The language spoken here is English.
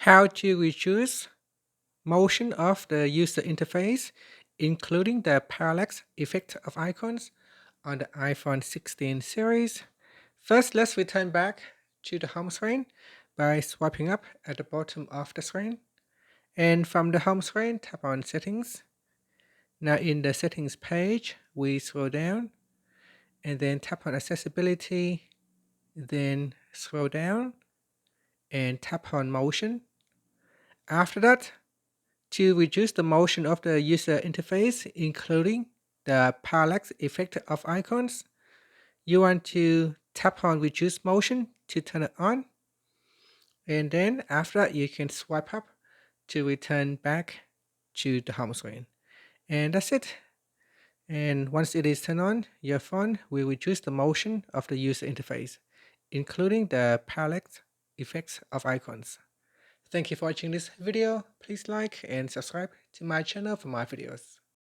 how to reduce motion of the user interface, including the parallax effect of icons on the iPhone 16 series. First, let's return back to the home screen by swiping up at the bottom of the screen. And from the home screen, tap on Settings. Now in the Settings page, we scroll down and then tap on Accessibility, then scroll down and tap on Motion. After that, to reduce the motion of the user interface, including the parallax effect of icons, you want to tap on Reduce Motion to turn it on. And then after that, you can swipe up to return back to the home screen. And that's it. And once it is turned on, your phone will reduce the motion of the user interface, including the parallax effects of icons. Thank you for watching this video. Please like and subscribe to my channel for more videos.